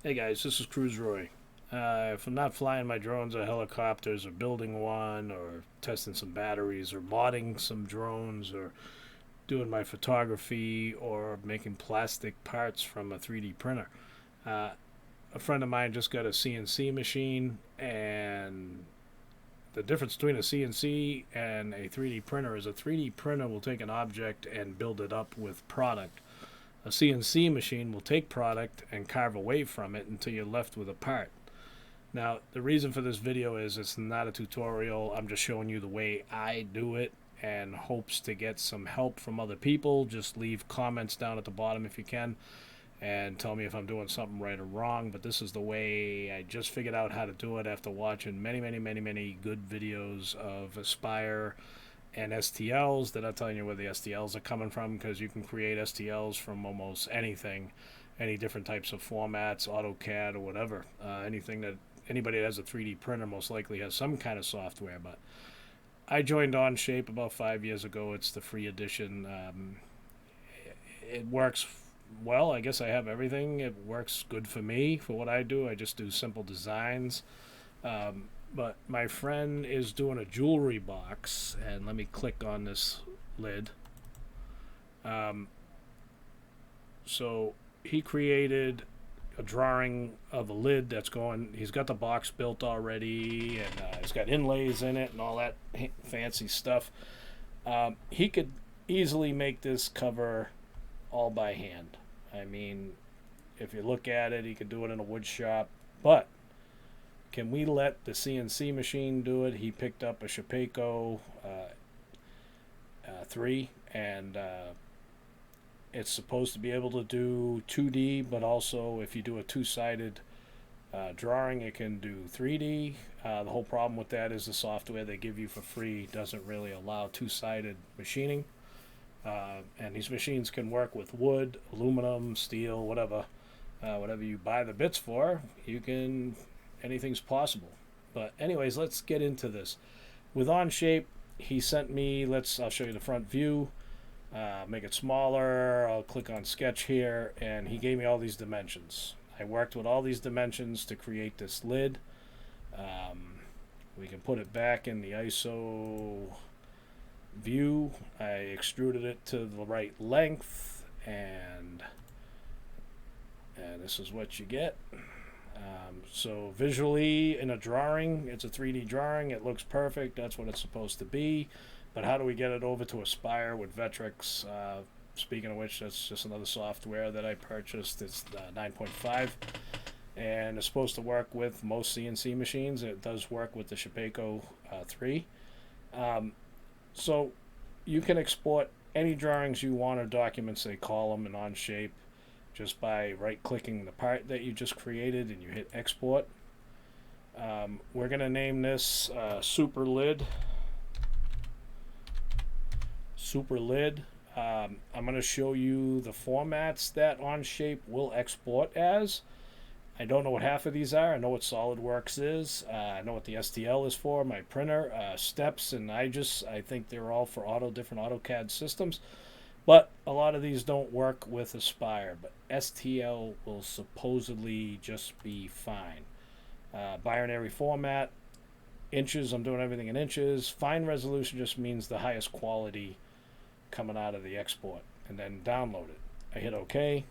Hey guys, this is Cruise Roy. If I'm not flying my drones or helicopters or building one or testing some batteries or modding some drones or doing my photography or making plastic parts from a 3D printer, uh, a friend of mine just got a CNC machine, and the difference between a CNC and a 3D printer is a 3D printer will take an object and build it up with product. A CNC machine will take product and carve away from it until you're left with a part. Now, the reason for this video is it's not a tutorial. I'm just showing you the way I do it and hopes to get some help from other people. Just leave comments down at the bottom if you can and tell me if I'm doing something right or wrong. But this is the way I just figured out how to do it after watching many good videos of Aspire and STLs. They're not telling you where the STLs are coming from, because you can create STLs from almost anything, any different types of formats, AutoCAD or whatever. Anything that anybody that has a 3D printer most likely has some kind of software. But I joined Onshape about 5 years ago. It's the free edition. It works well. I guess I have everything. It works good for me for what I do. I just do simple designs. But my friend is doing a jewelry box, and let me click on this lid. Um, so he created a drawing of a lid that's going. He's got the box built already, and it's got inlays in it and all that fancy stuff. He could easily make this cover all by hand. I mean, if you look at it, he could do it in a wood shop, but can we let the CNC machine do it? He picked up a Shapeco 3, and it's supposed to be able to do 2D, but also if you do a two-sided drawing, it can do 3D. The whole problem with that is the software they give you for free doesn't really allow two-sided machining. And these machines can work with wood, aluminum, steel, whatever. Whatever you buy the bits for, you can. Anything's possible. But anyways, let's get into this. With Onshape, he sent me. I'll show you the front view. Make it smaller. I'll click on sketch here, and he gave me all these dimensions. I worked with all these dimensions to create this lid. We can put it back in the ISO view. I extruded it to the right length, and this is what you get. So visually, in a drawing, it's a 3D drawing. It looks perfect. That's what it's supposed to be. But how do we get it over to Aspire with Vectrex? Speaking of which, that's just another software that I purchased. It's 9.5, and it's supposed to work with most CNC machines. It does work with the Shapeco 3. So you can export any drawings you want, or documents they call them, in Onshape, just by right-clicking the part that you just created, and you hit export. We're going to name this Super Lid. Super Lid. I'm going to show you the formats that Onshape will export as. I don't know what half of these are. I know what SolidWorks is. I know what the STL is for, my printer, Steps, and I think they're all for different AutoCAD systems. But a lot of these don't work with Aspire, but STL will supposedly just be fine. Binary format, inches, I'm doing everything in inches. Fine resolution just means the highest quality coming out of the export. And then download it. I hit OK.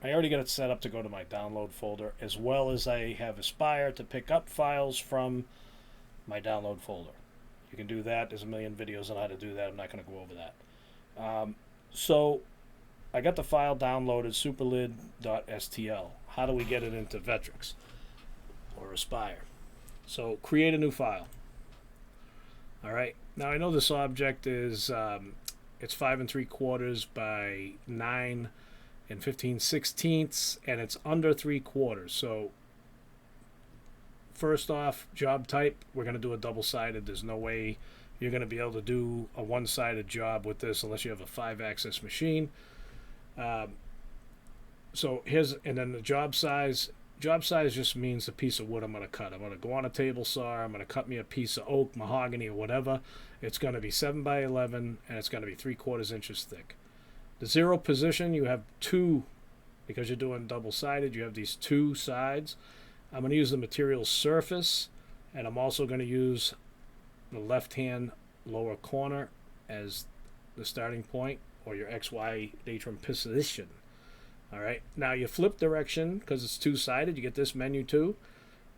I already got it set up to go to my download folder, as well as I have Aspire to pick up files from my download folder. You can do that. There's a million videos on how to do that. I'm not going to go over that. So I got the file downloaded, superlid.stl. How do we get it into Vectrex or Aspire? So create a new file. All right. Now I know this object is it's 5 3/4 by 9 15/16, and it's under 3/4. So first off, job type, we're going to do a double-sided. There's no way you're going to be able to do a one-sided job with this unless you have a 5-axis machine. So and then the job size. Job size just means the piece of wood I'm going to cut. I'm going to go on a table saw. I'm going to cut me a piece of oak, mahogany, or whatever. It's going to be 7 by 11, and it's going to be 3/4 inches thick. The zero position, you have two because you're doing double-sided, you have these two sides. I'm going to use the material surface, and I'm also going to use the left-hand lower corner as the starting point, or your XY natron position. All right, now you flip direction because it's two-sided. You get this menu too.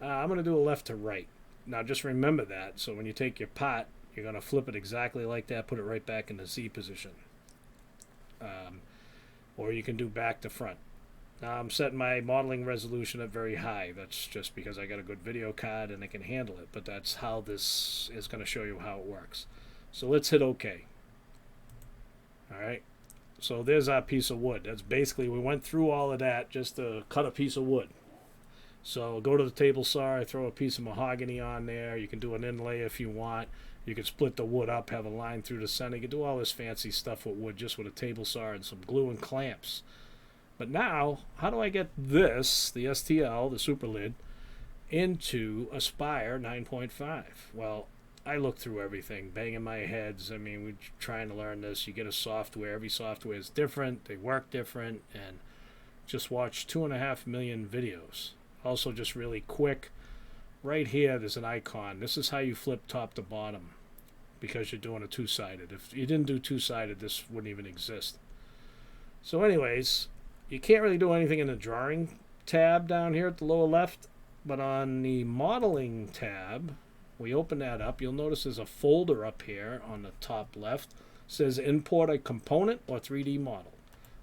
I'm going to do a left to right. Now just remember that. So when you take your pot, you're going to flip it exactly like that, put it right back in the Z position. Or you can do back to front. Now I'm setting my modeling resolution at very high. That's just because I got a good video card and I can handle it. But that's how this is going to show you how it works. So let's hit OK. All right. So there's our piece of wood. That's basically, we went through all of that just to cut a piece of wood. So go to the table saw, throw a piece of mahogany on there. You can do an inlay if you want. You can split the wood up, have a line through the center. You can do all this fancy stuff with wood just with a table saw and some glue and clamps. But now, how do I get this, the STL, the super lid, into Aspire 9.5? Well, I look through everything, banging my heads. I mean, we're trying to learn this. You get a software. Every software is different. They work different. And just watch 2.5 million videos. Also, just really quick, right here, there's an icon. This is how you flip top to bottom because you're doing a two-sided. If you didn't do two-sided, this wouldn't even exist. So anyways, you can't really do anything in the drawing tab down here at the lower left. But on the modeling tab, we open that up. You'll notice there's a folder up here on the top left. It says import a component or 3D model.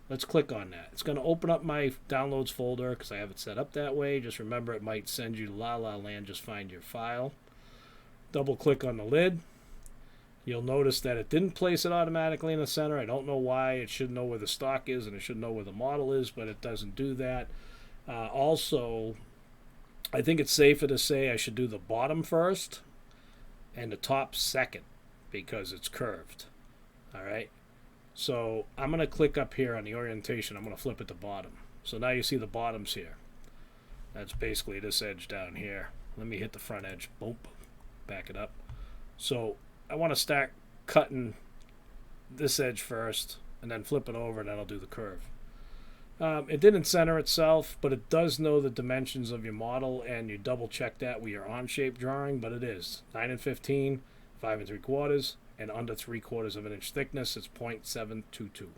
Let's click on that. It's going to open up my downloads folder because I have it set up that way. Just remember, it might send you to La La Land. Just find your file. Double click on the lid. You'll notice that it didn't place it automatically in the center. I don't know why. It should know where the stock is and it should know where the model is, but it doesn't do that. Also, I think it's safer to say I should do the bottom first and the top second because it's curved. All right. So I'm going to click up here on the orientation. I'm going to flip it to bottom. So now you see the bottoms here. That's basically this edge down here. Let me hit the front edge. Boom. Back it up. So I want to start cutting this edge first and then flip it over and then I'll do the curve. It didn't center itself, but it does know the dimensions of your model, and you double check that with your Onshape drawing, but it is 9 and 15, 5 and 3/4, and under 3/4 of an inch thickness. It's 0.722.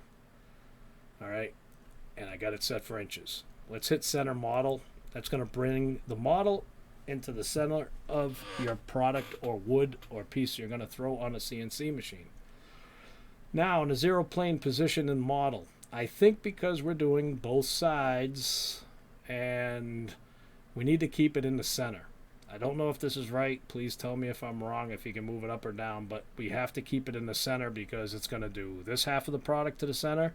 All right, and I got it set for inches. Let's hit center model. That's going to bring the model into the center of your product or wood or piece you're going to throw on a CNC machine. Now in a zero plane position in model, I think because we're doing both sides and we need to keep it in the center. I don't know if this is right. Please tell me if I'm wrong, if you can move it up or down, but we have to keep it in the center because it's going to do this half of the product to the center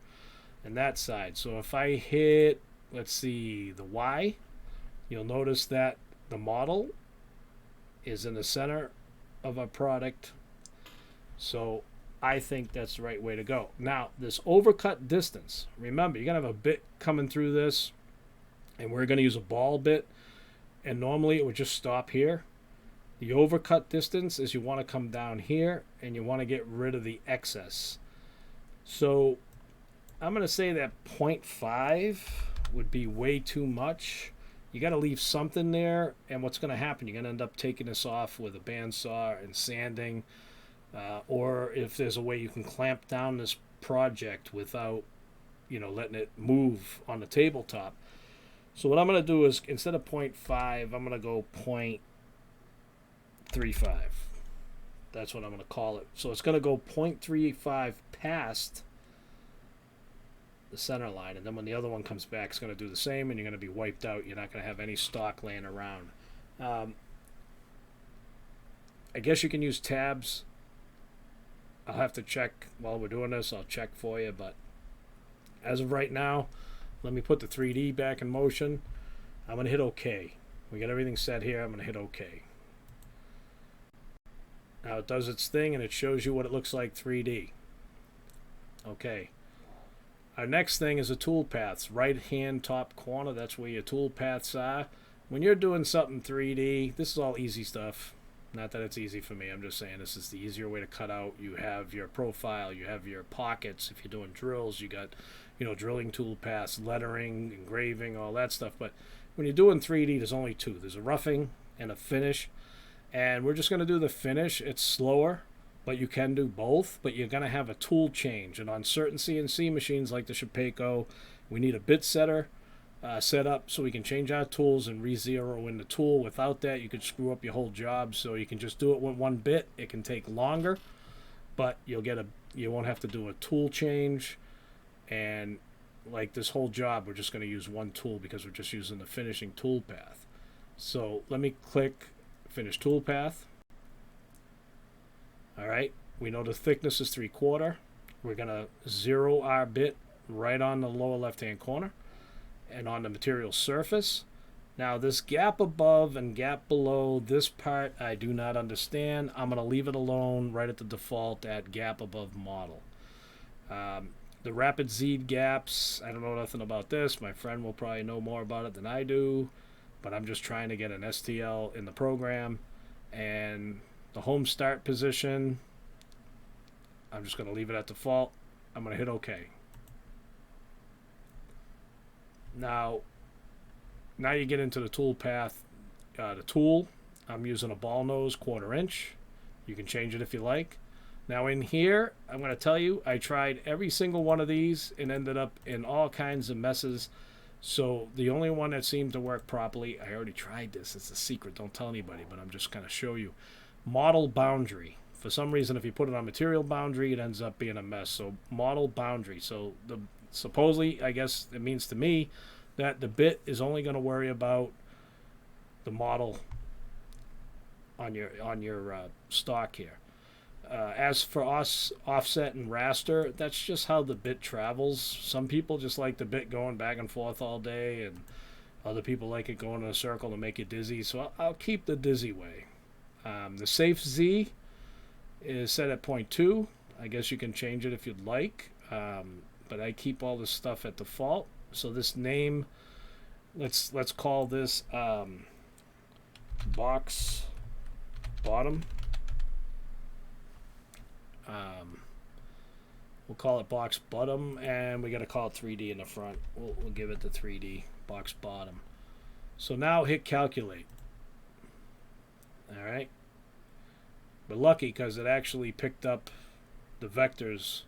and that side. So if I hit, let's see, the Y, you'll notice that the model is in the center of our product. So I think that's the right way to go. Now, this overcut distance, remember, you're going to have a bit coming through this, and we're going to use a ball bit, and normally it would just stop here. The overcut distance is you want to come down here, and you want to get rid of the excess. So I'm going to say that 0.5 would be way too much. You got to leave something there, and what's going to happen, you're going to end up taking this off with a bandsaw and sanding. Or if there's a way you can clamp down this project without, letting it move on the tabletop. So what I'm going to do is, instead of 0.5, I'm going to go 0.35. That's what I'm going to call it. So it's going to go 0.35 past the center line. And then when the other one comes back, it's going to do the same, and you're going to be wiped out. You're not going to have any stock laying around. I guess you can use tabs. I'll have to check while we're doing this. I'll check for you, but as of right now, let me put the 3D back in motion. I'm going to hit OK. We got everything set here. I'm going to hit OK. Now it does its thing, and it shows you what it looks like 3D. Okay. Our next thing is the toolpaths. Right-hand top corner, that's where your toolpaths are. When you're doing something 3D, this is all easy stuff. Not that it's easy for me. I'm just saying this is the easier way to cut out. You have your profile, you have your pockets. If you're doing drills, you got, drilling tool paths, lettering, engraving, all that stuff. But when you're doing 3D, there's only two. There's a roughing and a finish. And we're just going to do the finish. It's slower, but you can do both. But you're going to have a tool change. And on certain CNC machines like the Shapeco, we need a bit setter set up so we can change our tools and re-zero in the tool. Without that, you could screw up your whole job. So you can just do it with one bit. It can take longer, but you won't have to do a tool change. And like this whole job, we're just going to use one tool because we're just using the finishing tool path. So let me click finish tool path. All right, we know the thickness is 3/4. We're going to zero our bit right on the lower left-hand corner and on the material surface. Now this gap above and gap below, this part I do not understand. I'm going to leave it alone right at the default at gap above model. The rapid Z gaps, I don't know nothing about this. My friend will probably know more about it than I do, but I'm just trying to get an STL in the program. And the home start position, I'm just going to leave it at default. I'm going to hit OK. Now you get into the tool path. The tool, I'm using a ball nose 1/4 inch. You can change it if you like. Now in here, I'm going to tell you, I tried every single one of these and ended up in all kinds of messes. So the only one that seemed to work properly, I already tried this. It's a secret. Don't tell anybody, but I'm just going to show you. Model boundary. For some reason, if you put it on material boundary, it ends up being a mess. So model boundary. So supposedly, I guess it means to me that the bit is only going to worry about the model on your stock here. As for us, offset and raster, that's just how the bit travels. Some people just like the bit going back and forth all day, and other people like it going in a circle to make you dizzy. So I'll keep the dizzy way. The safe Z is set at 0.2. I guess you can change it if you'd like, but I keep all this stuff at default. So this name, let's call this box bottom. We'll call it box bottom, and we got to call it 3D in the front. We'll give it the 3D box bottom. So now hit calculate. All right. We're lucky because it actually picked up the vectors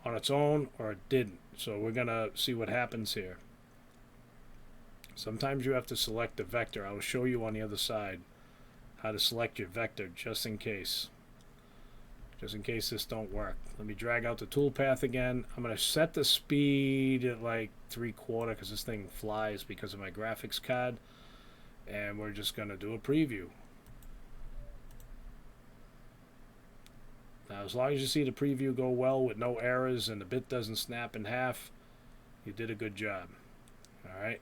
on its own, or it didn't. So we're going to see what happens here. Sometimes you have to select the vector. I will show you on the other side how to select your vector just in case. Just in case this don't work. Let me drag out the toolpath again. I'm going to set the speed at like 3/4 because this thing flies because of my graphics card. And we're just going to do a preview. Now, as long as you see the preview go well with no errors and the bit doesn't snap in half, you did a good job. All right.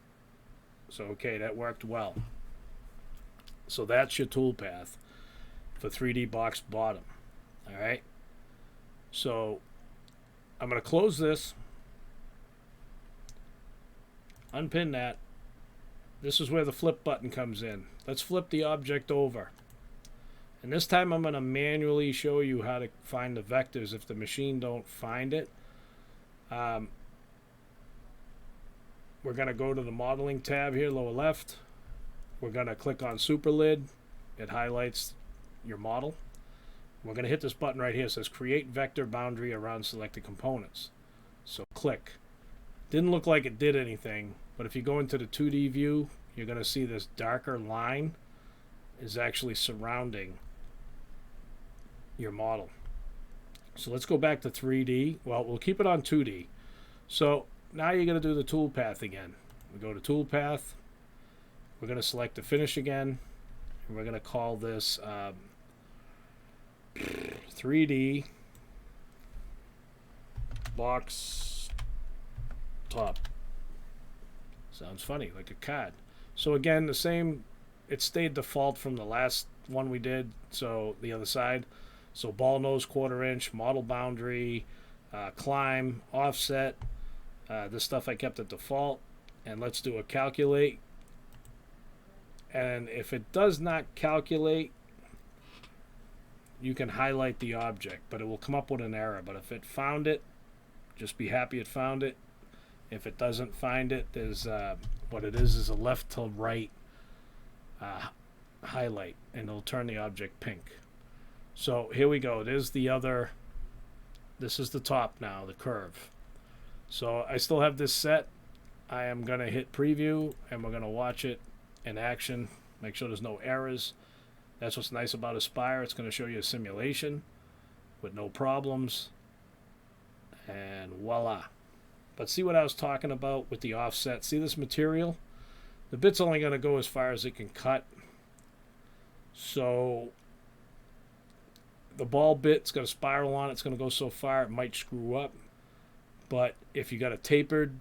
So, okay, that worked well. So that's your toolpath for 3D box bottom. All right. So I'm going to close this, unpin that. This is where the flip button comes in. Let's flip the object over. And this time I'm going to manually show you how to find the vectors if the machine don't find it. We're going to go to the modeling tab here, lower left. We're going to click on super lid. It highlights your model. We're going to hit this button right here. It says create vector boundary around selected components. So click. Didn't look like it did anything, but if you go into the 2D view, you're going to see this darker line is actually surrounding your model. So let's go back to 3D. Well, we'll keep it on 2D. So now you're going to do the toolpath again. We go to toolpath. We're going to select the finish again. And we're going to call this 3D box top. Sounds funny, like a card. So again, the same, it stayed default from the last one we did. So the other side. So ball nose 1/4 inch, model boundary, climb, offset. This stuff I kept at default. And let's do a calculate. And if it does not calculate, you can highlight the object, but it will come up with an error. But if it found it, just be happy it found it. If it doesn't find it, there's what it is a left to right highlight, and it'll turn the object pink. So here we go. There's the other. This is the top now, the curve. So I still have this set. I am going to hit preview, and we're going to watch it in action. Make sure there's no errors. That's what's nice about Aspire. It's going to show you a simulation with no problems. And voila. But see what I was talking about with the offset. See this material? The bit's only going to go as far as it can cut. So the ball bit's going to spiral on it. It's going to go so far it might screw up. But if you got a tapered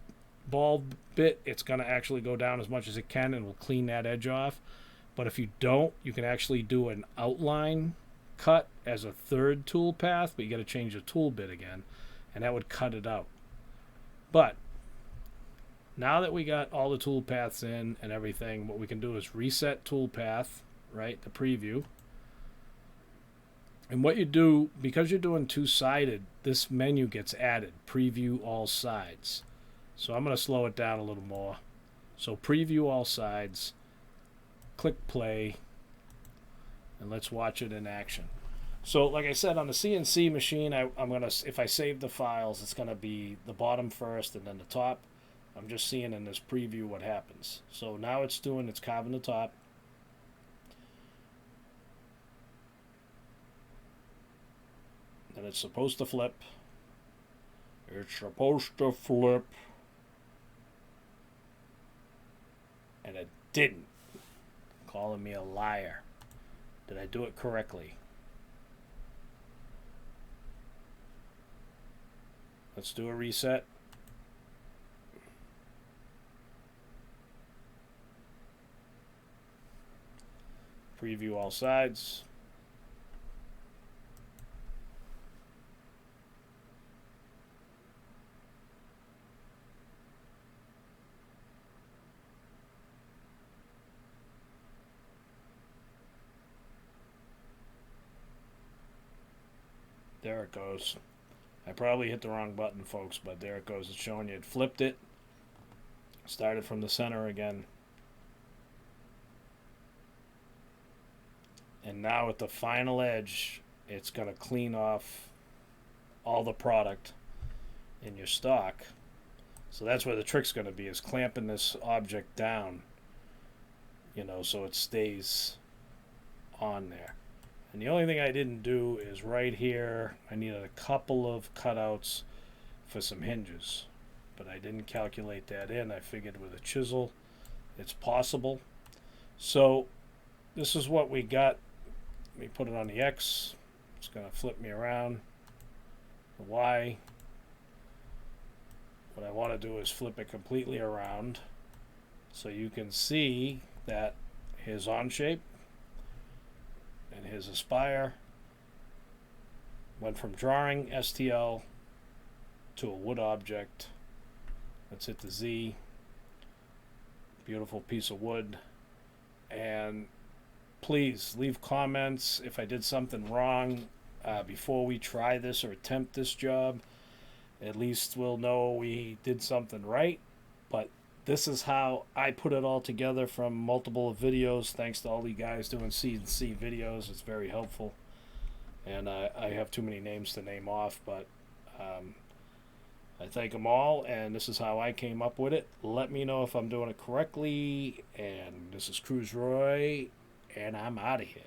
ball bit, it's going to actually go down as much as it can and will clean that edge off. But if you don't, you can actually do an outline cut as a third tool path, but you got to change the tool bit again, and that would cut it out. But now that we got all the tool paths in and everything, what we can do is reset tool path, right, the preview. And what you do, because you're doing two-sided, this menu gets added, preview all sides. So I'm going to slow it down a little more. So preview all sides, click play, and let's watch it in action. So like I said, on the CNC machine, I'm going to, if I save the files, it's going to be the bottom first and then the top. I'm just seeing in this preview what happens. So now it's carving the top. And it's supposed to flip. It's supposed to flip. And it didn't. Calling me a liar. Did I do it correctly? Let's do a reset. Preview all sides. There it goes. I probably hit the wrong button, folks, but there it goes. It's showing you it flipped it. Started from the center again. And now at the final edge, it's going to clean off all the product in your stock. So that's where the trick's going to be, is clamping this object down, you know, so it stays on there. And the only thing I didn't do is right here, I needed a couple of cutouts for some hinges. But I didn't calculate that in. I figured with a chisel, it's possible. So this is what we got. Let me put it on the X. It's going to flip me around. The Y. What I want to do is flip it completely around so you can see that his Onshape and his Aspire went from drawing STL to a wood object. Let's hit the Z. Beautiful piece of wood. And please leave comments if I did something wrong before we try this or attempt this job. At least we'll know we did something right. But this is how I put it all together from multiple videos. Thanks to all you guys doing CNC videos. It's very helpful. And I have too many names to name off, but I thank them all, and this is how I came up with it. Let me know if I'm doing it correctly. And this is Cruz Roy, and I'm out of here.